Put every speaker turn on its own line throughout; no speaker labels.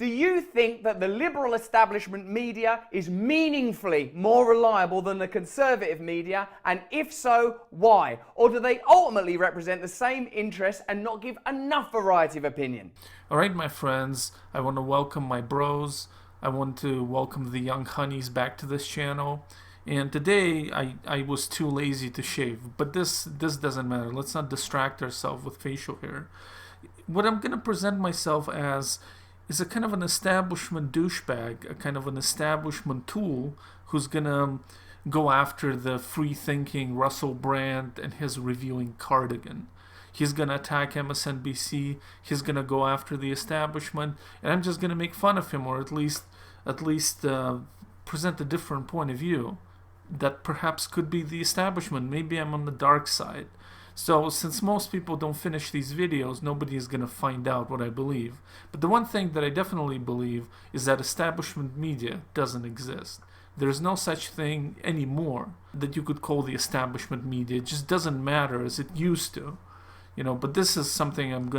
Do you think that the liberal establishment media is meaningfully more reliable than the conservative media? And if so, why? Or do they ultimately represent the same interests and not give enough variety of opinion?
All right, my friends, I want to welcome my bros. I want to welcome the young honeys back to this channel. And today I was too lazy to shave, but this doesn't matter. Let's not distract ourselves with facial hair. What I'm going to present myself as is a kind of an establishment douchebag, a kind of an establishment tool who's going to go after the free-thinking Russell Brand and his reviewing cardigan. He's going to attack MSNBC. He's going to go after the establishment, and I'm just going to make fun of him, or at least present a different point of view that perhaps could be the establishment. Maybe I'm on the dark side. So since most people don't finish these videos, nobody is going to find out what I believe. But the one thing that I definitely believe is that establishment media doesn't exist. There's no such thing anymore that you could call the establishment media. It just doesn't matter as it used to. But this is something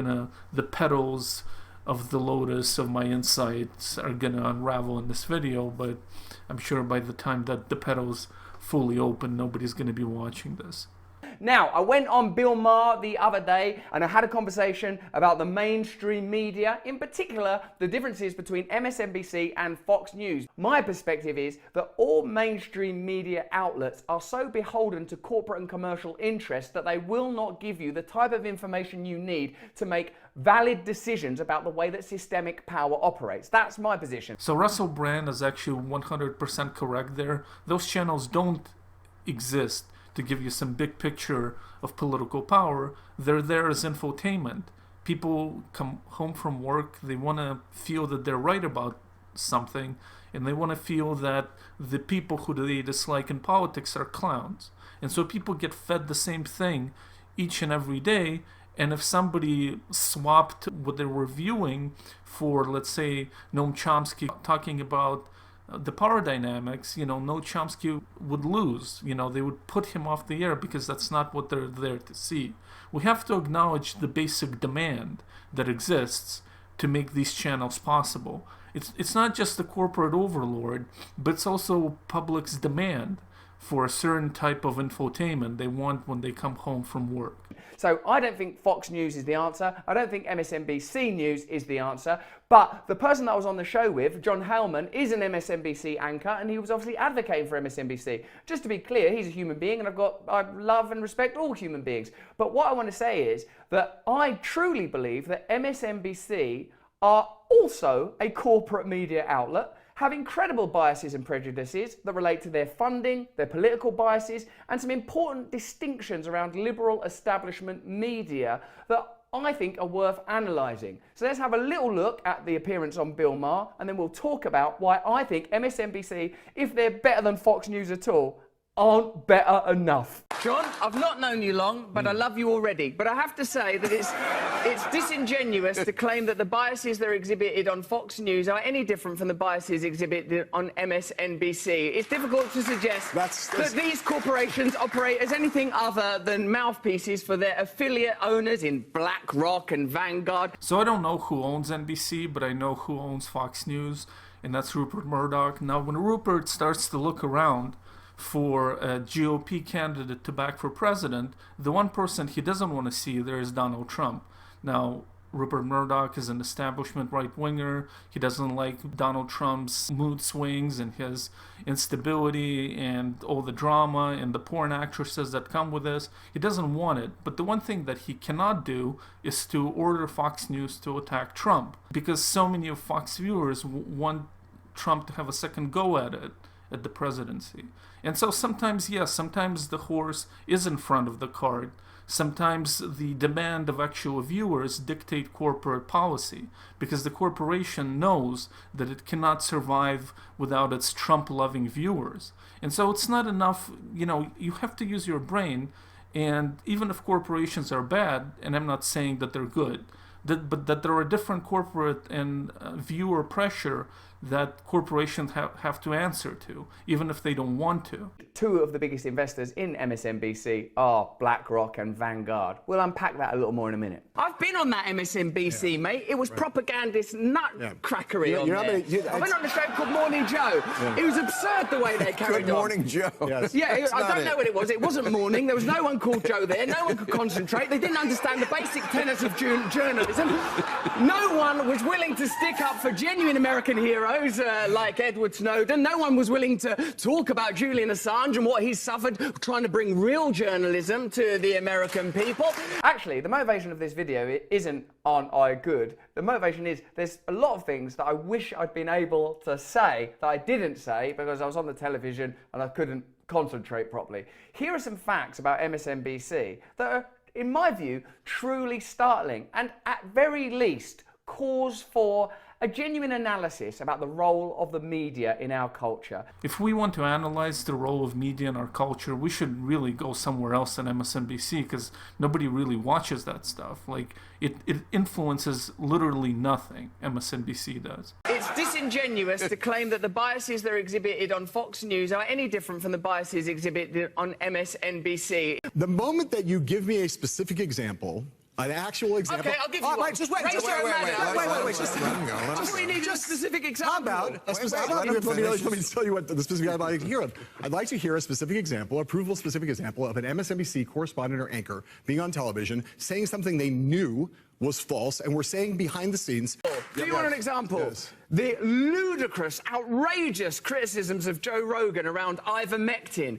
the petals of the lotus of my insights are gonna unravel in this video, but I'm sure by the time that the petals fully open, nobody's gonna be watching this.
Now, I went on Bill Maher the other day and I had a conversation about the mainstream media, in particular, the differences between MSNBC and Fox News. My perspective is that all mainstream media outlets are so beholden to corporate and commercial interests that they will not give you the type of information you need to make valid decisions about the way that systemic power operates. That's my position.
So Russell Brand is actually 100% correct there. Those channels don't exist to give you some big picture of political power. They're there as infotainment. People come home from work, they want to feel that they're right about something, and they want to feel that the people who they dislike in politics are clowns. And so people get fed the same thing each and every day, and if somebody swapped what they were viewing for, let's say, Noam Chomsky talking about the power dynamics, Noam Chomsky would lose. They would put him off the air because that's not what they're there to see. We have to acknowledge the basic demand that exists to make these channels possible. It's not just the corporate overlord, but it's also public's demand for a certain type of infotainment they want when they come home from work.
So I don't think Fox News is the answer. I don't think MSNBC News is the answer. But the person that I was on the show with, John Hellman, is an MSNBC anchor, and he was obviously advocating for MSNBC. Just to be clear, he's a human being, and I love and respect all human beings. But what I want to say is that I truly believe that MSNBC are also a corporate media outlet, have incredible biases and prejudices that relate to their funding, their political biases, and some important distinctions around liberal establishment media that I think are worth analysing. So let's have a little look at the appearance on Bill Maher, and then we'll talk about why I think MSNBC, if they're better than Fox News at all, aren't better enough. John, I've not known you long, but I love you already. But I have to say that it's disingenuous to claim that the biases that are exhibited on Fox News are any different from the biases exhibited on MSNBC. It's difficult to suggest that these corporations operate as anything other than mouthpieces for their affiliate owners in BlackRock and Vanguard.
So I don't know who owns NBC, but I know who owns Fox News, and that's Rupert Murdoch. Now, when Rupert starts to look around for a GOP candidate to back for president, the one person he doesn't want to see there is Donald Trump. Now, Rupert Murdoch is an establishment right-winger. He doesn't like Donald Trump's mood swings and his instability and all the drama and the porn actresses that come with this. He doesn't want it. But the one thing that he cannot do is to order Fox News to attack Trump, because so many of Fox viewers want Trump to have a second go at it, at the presidency. And so sometimes, yes, sometimes the horse is in front of the cart. Sometimes the demand of actual viewers dictate corporate policy, because the corporation knows that it cannot survive without its Trump-loving viewers. And so it's not enough, you have to use your brain. And even if corporations are bad, and I'm not saying that they're good, but that there are different corporate and viewer pressure that corporations have to answer to, even if they don't want to.
Two of the biggest investors in MSNBC are BlackRock and Vanguard. We'll unpack that a little more in a minute. I've been on that MSNBC, mate. It was propagandist nutcrackery on there. I've been on a show called Morning Joe. It was absurd the way they carried on.
Good Morning Joe. Yes.
Yeah, I don't know what it was. It wasn't morning. There was no one called Joe there. No one could concentrate. They didn't understand the basic tenets of journalism. No one was willing to stick up for genuine American heroes like Edward Snowden. No one was willing to talk about Julian Assange and what he's suffered trying to bring real journalism to the American people. Actually, the motivation of this video isn't aren't I good? The motivation is there's a lot of things that I wish I'd been able to say that I didn't say because I was on the television and I couldn't concentrate properly. Here are some facts about MSNBC that are, in my view, truly startling and at very least cause for a genuine analysis about the role of the media in our culture.
If we want to analyze the role of media in our culture, we should really go somewhere else than MSNBC because nobody really watches that stuff. Like, it influences literally nothing, MSNBC does.
It's disingenuous to claim that the biases that are exhibited on Fox News are any different from the biases exhibited on MSNBC.
The moment that you give me a specific example, an actual example.
Okay, I'll give you one.
Wait, just wait. Just wait. Just
let me need a specific example.
How about a specific? Let me tell you what the specific I'd like to hear of. I'd like to hear a specific example, a provable specific example of an MSNBC correspondent or anchor being on television saying something they knew was false and were saying behind the scenes.
Do you want an example?
Yes.
The ludicrous, outrageous criticisms of Joe Rogan around ivermectin,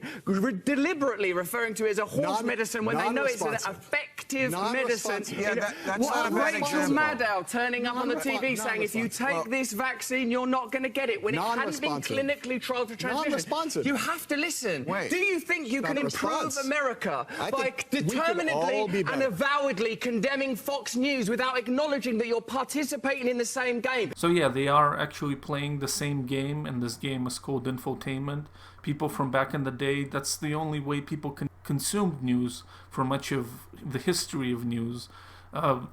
deliberately referring to it as a horse medicine when they know it's an effective medicine.
Yeah, that's not a bad
Rachel
example.
Maddow turning up on the TV saying if you take this vaccine, you're not going to get it when it hadn't been clinically trialed for transmission.
Non-responsive.
You have to listen.
Wait.
Do you think you can improve America by
think we could all be
determinedly and
better.
avowedly condemning Fox News without acknowledging that you're participating in the same game?
So yeah, they are actually playing the same game, and this game is called infotainment. People from back in the day, that's the only way people consumed news for much of the history of news,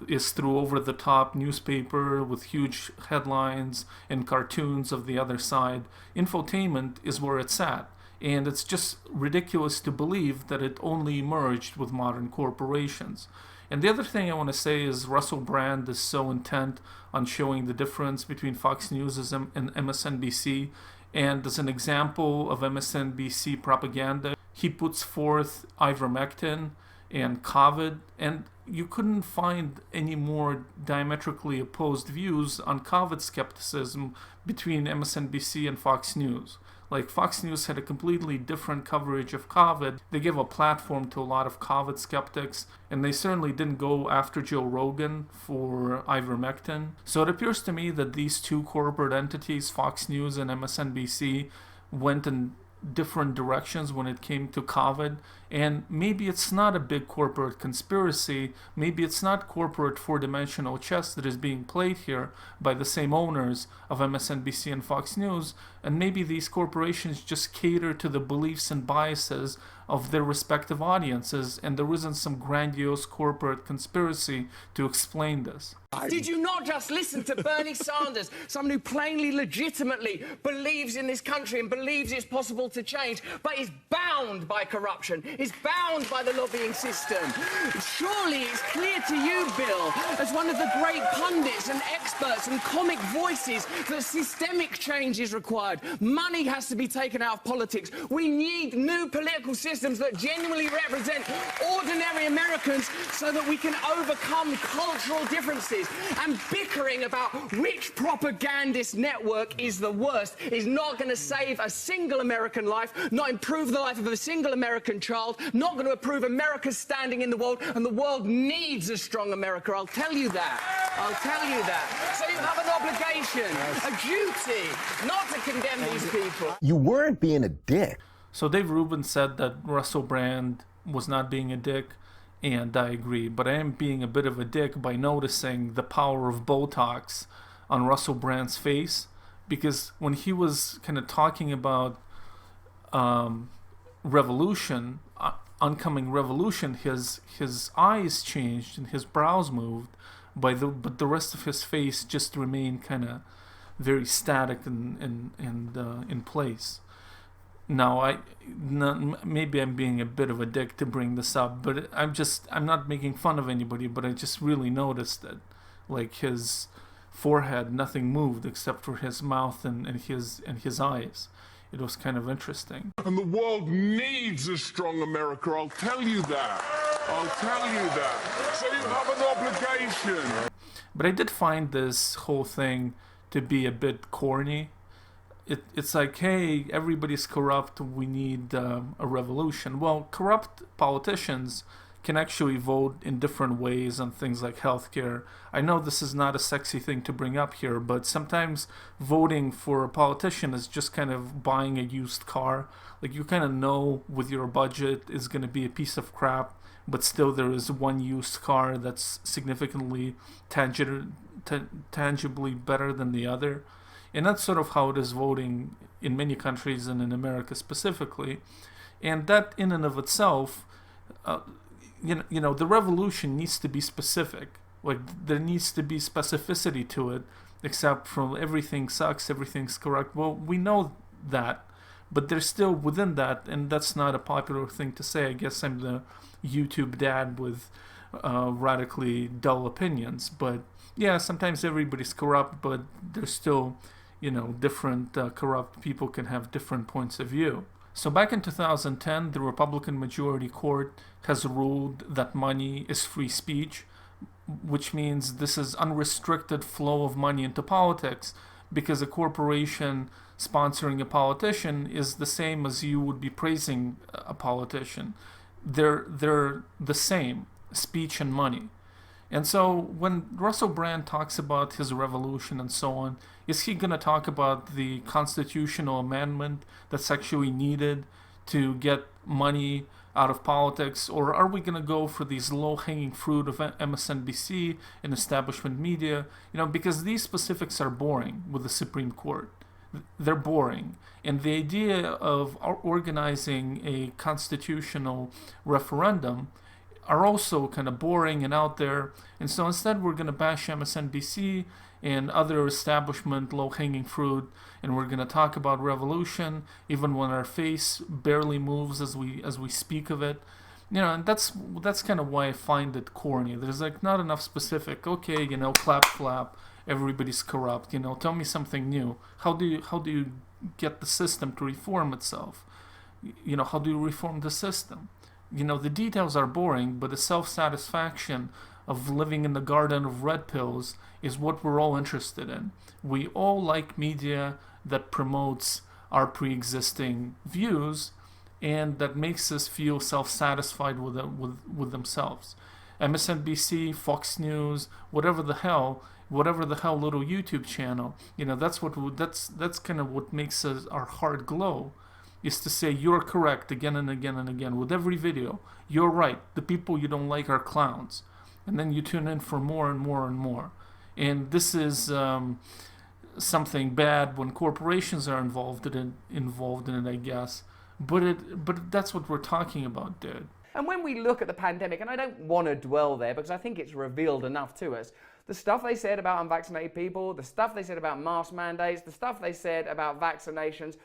is through over-the-top newspaper with huge headlines and cartoons of the other side. Infotainment is where it's at. And it's just ridiculous to believe that it only emerged with modern corporations. And the other thing I want to say is Russell Brand is so intent on showing the difference between Fox News and MSNBC. And as an example of MSNBC propaganda, he puts forth ivermectin and COVID, and you couldn't find any more diametrically opposed views on COVID skepticism between MSNBC and Fox News. Like, Fox News had a completely different coverage of COVID. They gave a platform to a lot of COVID skeptics, and they certainly didn't go after Joe Rogan for ivermectin. So it appears to me that these two corporate entities, Fox News and MSNBC, went in different directions when it came to COVID, and maybe it's not a big corporate conspiracy, maybe it's not corporate four-dimensional chess that is being played here by the same owners of MSNBC and Fox News, and maybe these corporations just cater to the beliefs and biases of their respective audiences, and there isn't some grandiose corporate conspiracy to explain this.
Did you not just listen to Bernie Sanders, someone who plainly, legitimately believes in this country and believes it's possible to change, but is bound by corruption, is bound by the lobbying system? Surely it's clear to you, Bill, as one of the great pundits and experts and comic voices, that systemic change is required. Money has to be taken out of politics. We need new political systems that genuinely represent ordinary Americans so that we can overcome cultural differences. And bickering about which propagandist network is the worst is not going to save a single American life, not improve the life of a single American child, not going to improve America's standing in the world, and the world needs a strong America. I'll tell you that. I'll tell you that. So you have an obligation, a duty, not to condemn these people.
You weren't being a dick.
So Dave Rubin said that Russell Brand was not being a dick, and I agree, but I am being a bit of a dick by noticing the power of Botox on Russell Brand's face, because when he was kind of talking about revolution, oncoming revolution, his eyes changed and his brows moved. but the rest of his face just remained kind of very static and in place. Now, maybe I'm being a bit of a dick to bring this up, but I'm not making fun of anybody, but I just really noticed that, like, his forehead, nothing moved except for his mouth and his eyes. It was kind of interesting.
And the world needs a strong America, I'll tell you that. I'll tell you that. So you have an obligation.
But I did find this whole thing to be a bit corny. It's like, hey, everybody's corrupt, we need a revolution. Well, corrupt politicians can actually vote in different ways on things like healthcare. I know this is not a sexy thing to bring up here, but sometimes voting for a politician is just kind of buying a used car. Like, you kind of know with your budget is going to be a piece of crap, but still there is one used car that's significantly tangibly better than the other. And that's sort of how it is voting in many countries and in America specifically. And that in and of itself, you know, the revolution needs to be specific. Like, there needs to be specificity to it, except from everything sucks, everything's correct. Well, we know that, but there's still within that, and that's not a popular thing to say. I guess I'm the YouTube dad with radically dull opinions. But yeah, sometimes everybody's corrupt, but there's still, you know, different corrupt people can have different points of view. So back in 2010, the Republican majority court has ruled that money is free speech, which means this is unrestricted flow of money into politics, because a corporation sponsoring a politician is the same as you would be praising a politician. They're the same, speech and money. And so when Russell Brand talks about his revolution and so on, is he going to talk about the constitutional amendment that's actually needed to get money out of politics? Or are we going to go for these low-hanging fruit of MSNBC and establishment media? You know, because these specifics are boring with the Supreme Court. They're boring. And the idea of organizing a constitutional referendum are also kind of boring and out there. And so instead we're going to bash MSNBC and other establishment low-hanging fruit, and we're going to talk about revolution even when our face barely moves as we speak of it. You know, and that's kind of why I find it corny. There's like not enough specific, okay, you know, clap clap, everybody's corrupt, you know, tell me something new. How do you get the system to reform itself? You know, how do you reform the system? You know, the details are boring, but the self-satisfaction of living in the garden of red pills is what we're all interested in. We all like media that promotes our pre-existing views and that makes us feel self-satisfied with themselves. MSNBC, Fox News, whatever the hell little YouTube channel, you know, that's kind of what makes our heart glow. Is to say you're correct again and again and again with every video. You're right. The people you don't like are clowns. And then you tune in for more and more and more. And this is something bad when corporations are involved in it, I guess. But that's what we're talking about, dude.
And when we look at the pandemic, and I don't want to dwell there because I think it's revealed enough to us, the stuff they said about unvaccinated people, the stuff they said about mask mandates, the stuff they said about vaccinations,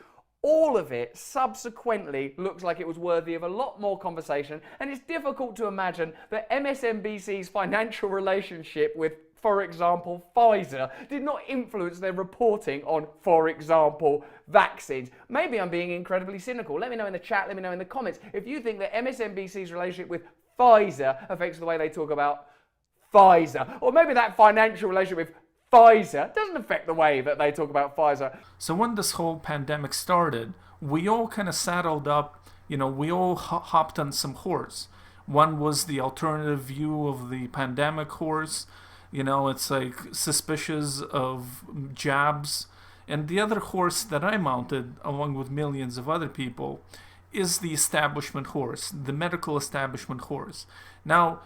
all of it subsequently looks like it was worthy of a lot more conversation, and it's difficult to imagine that MSNBC's financial relationship with, for example, Pfizer did not influence their reporting on, for example, vaccines. Maybe I'm being incredibly cynical. Let me know in the chat, let me know in the comments if you think that MSNBC's relationship with Pfizer affects the way they talk about Pfizer, or maybe that financial relationship with Pfizer doesn't affect the way that they talk about Pfizer.
So when this whole pandemic started, we all kind of saddled up, you know, we all hopped on some horse. One was the alternative view of the pandemic horse. You know, it's like suspicious of jabs. And the other horse that I mounted, along with millions of other people, is the establishment horse, the medical establishment horse. Now,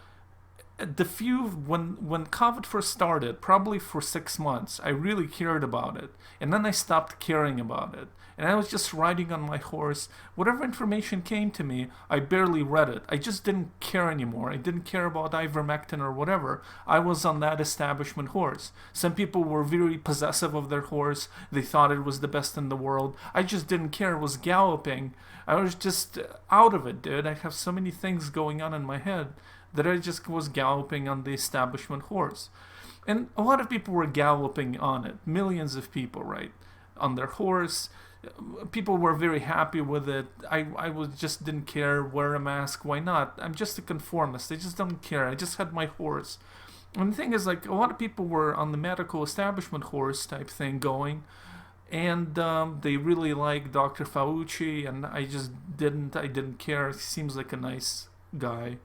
when COVID first started, probably for 6 months, I really cared about it, and then I stopped caring about it, and I was just riding on my horse. Whatever information came to me, I barely read it. I just didn't care anymore. I didn't care about ivermectin or whatever. I was on that establishment horse. Some people were very possessive of their horse. They thought it was the best in the world. I just didn't care. It was galloping. I was just out of it, dude. I have so many things going on in my head that I just was galloping on the establishment horse. And a lot of people were galloping on it. Millions of people, right? On their horse. People were very happy with it. I was just didn't care, wear a mask, why not? I'm just a conformist. I just don't care. I just had my horse. And the thing is, like, a lot of people were on the medical establishment horse type thing going. And they really like Dr. Fauci, and I didn't care. He seems like a nice guy.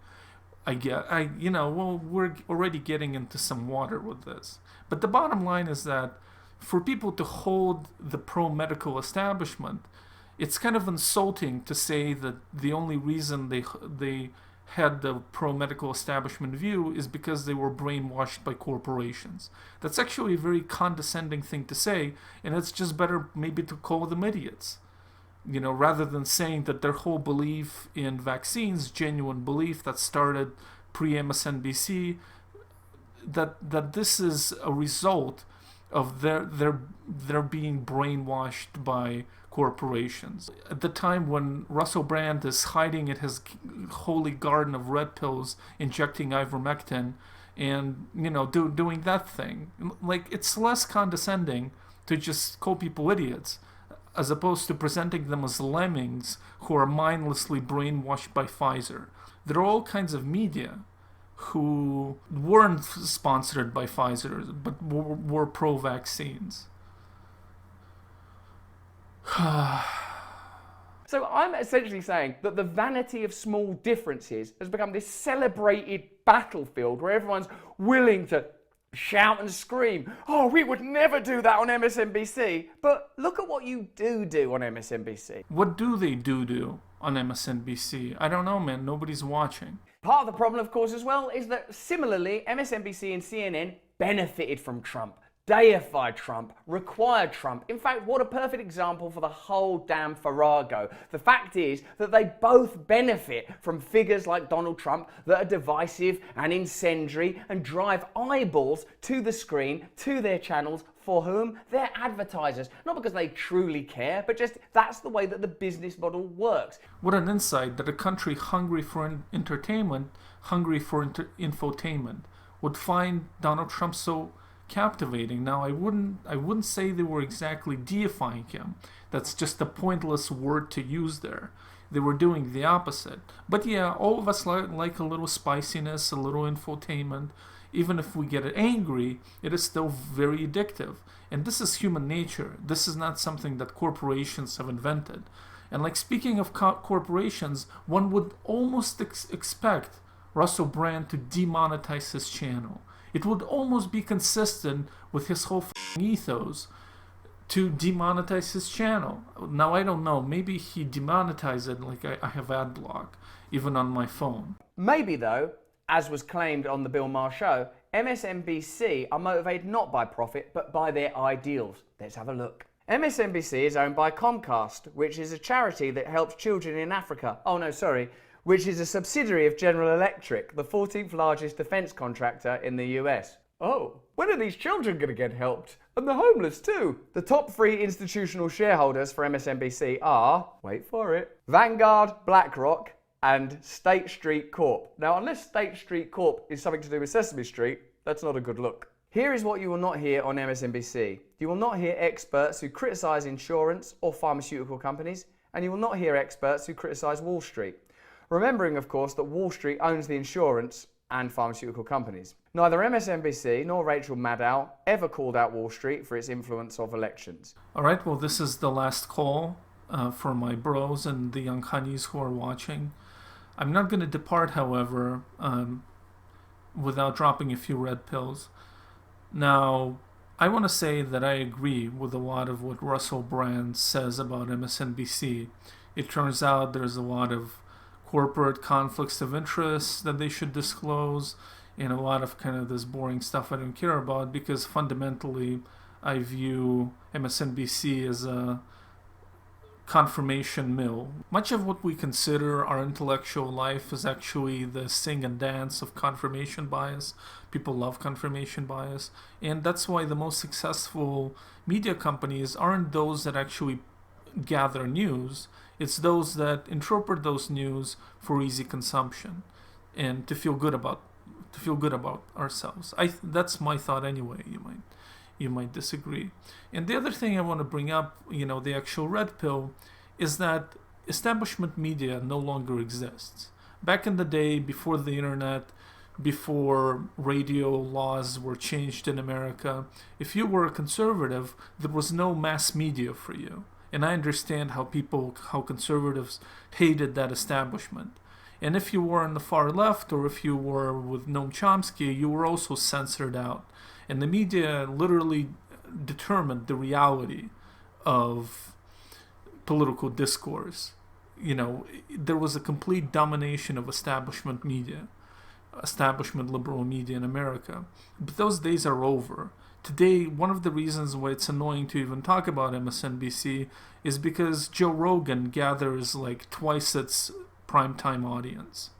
We're already getting into some water with this. But the bottom line is that for people to hold the pro-medical establishment, it's kind of insulting to say that the only reason they had the pro-medical establishment view is because they were brainwashed by corporations. That's actually a very condescending thing to say, and it's just better maybe to call them idiots. Rather than saying that their whole belief in vaccines, genuine belief that started pre-MSNBC, that this is a result of their being brainwashed by corporations. At the time when Russell Brand is hiding at his holy garden of red pills, injecting ivermectin, and doing that thing, like, it's less condescending to just call people idiots, as opposed to presenting them as lemmings who are mindlessly brainwashed by Pfizer. There are all kinds of media who weren't sponsored by Pfizer, but were pro-vaccines.
So I'm essentially saying that the vanity of small differences has become this celebrated battlefield where everyone's willing to shout and scream, oh, we would never do that on MSNBC. But look at what you do on MSNBC.
What do they do on MSNBC? I don't know, man. Nobody's watching.
Part of the problem, of course, as well, is that similarly, MSNBC and CNN benefited from Trump, deified Trump, required Trump. In fact, what a perfect example for the whole damn farrago. The fact is that they both benefit from figures like Donald Trump that are divisive and incendiary and drive eyeballs to the screen, to their channels. For whom? They're advertisers. Not because they truly care, but just that's the way that the business model works.
What an insight that a country hungry for entertainment, hungry for infotainment, would find Donald Trump so captivating. Now, I wouldn't say they were exactly deifying him. That's just a pointless word to use there. They were doing the opposite. But yeah, all of us like a little spiciness, a little infotainment. Even if we get angry, it is still very addictive. And this is human nature. This is not something that corporations have invented. And like, speaking of corporations, one would almost expect Russell Brand to demonetize his channel. It would almost be consistent with his whole ethos to demonetize his channel. Now, I don't know. Maybe he demonetized it like I have ad block, even on my phone.
Maybe, though, as was claimed on the Bill Maher show, MSNBC are motivated not by profit, but by their ideals. Let's have a look. MSNBC is owned by Comcast, which is a charity that helps children in Africa. Oh no, sorry. Which is a subsidiary of General Electric, the 14th largest defense contractor in the US. Oh, when are these children going to get helped? And the homeless too. The top 3 institutional shareholders for MSNBC are, wait for it, Vanguard, BlackRock, and State Street Corp. Now, unless State Street Corp is something to do with Sesame Street, that's not a good look. Here is what you will not hear on MSNBC. You will not hear experts who criticize insurance or pharmaceutical companies, and you will not hear experts who criticize Wall Street. Remembering, of course, that Wall Street owns the insurance and pharmaceutical companies. Neither MSNBC nor Rachel Maddow ever called out Wall Street for its influence of elections.
All right, well, this is the last call for my bros and the young honeys who are watching. I'm not going to depart, however, without dropping a few red pills. Now, I want to say that I agree with a lot of what Russell Brand says about MSNBC. It turns out there's a lot of corporate conflicts of interest that they should disclose. and a lot of kind of this boring stuff I don't care about, because fundamentally I view MSNBC as a confirmation mill. Much of what we consider our intellectual life is actually the sing and dance of confirmation bias. People love confirmation bias, and that's why the most successful media companies aren't those that actually gather news. It's those that interpret those news for easy consumption and to feel good about ourselves. That's my thought anyway. You might disagree. And the other thing I want to bring up, the actual red pill, is that establishment media no longer exists. Back in the day, before the internet, before radio laws were changed in America, if you were a conservative, there was no mass media for you. And I understand how conservatives hated that establishment. And if you were on the far left, or if you were with Noam Chomsky, you were also censored out. And the media literally determined the reality of political discourse. There was a complete domination of establishment liberal media in America. But those days are over. Today, one of the reasons why it's annoying to even talk about MSNBC is because Joe Rogan gathers like twice its primetime audience.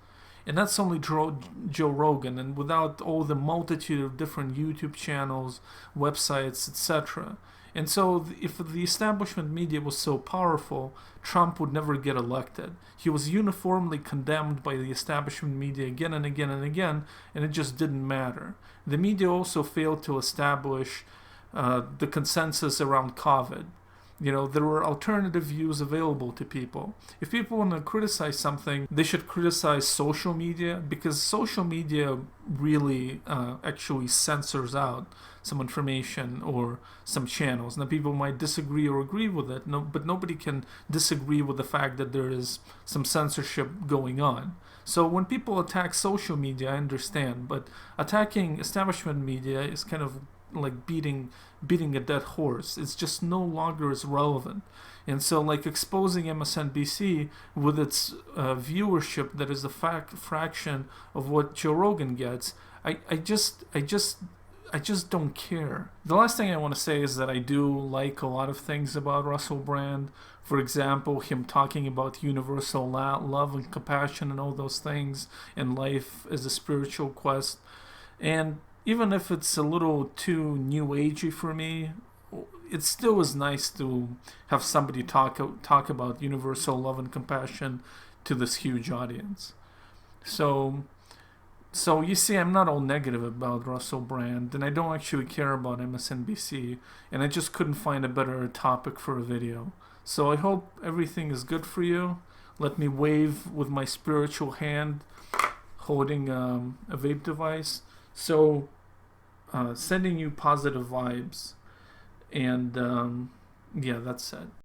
And that's only Joe Rogan, and without all the multitude of different YouTube channels, websites, etc. And so if the establishment media was so powerful, Trump would never get elected. He was uniformly condemned by the establishment media again and again and again, and it just didn't matter. The media also failed to establish the consensus around COVID. There were alternative views available to people. If people want to criticize something, they should criticize social media, because social media really actually censors out some information or some channels. Now, people might disagree or agree with it, but nobody can disagree with the fact that there is some censorship going on. So when people attack social media, I understand, but attacking establishment media is kind of like beating a dead horse. It's just no longer as relevant. And so like exposing MSNBC with its viewership that is a fraction of what Joe Rogan gets, I just don't care. The last thing I want to say is that I do like a lot of things about Russell Brand. For example, him talking about universal love and compassion and all those things, and life as a spiritual quest. And even if it's a little too new agey for me, it still is nice to have somebody talk about universal love and compassion to this huge audience. So you see, I'm not all negative about Russell Brand, and I don't actually care about MSNBC, and I just couldn't find a better topic for a video. So I hope everything is good for you. Let me wave with my spiritual hand holding a vape device. So sending you positive vibes, and yeah, that's it.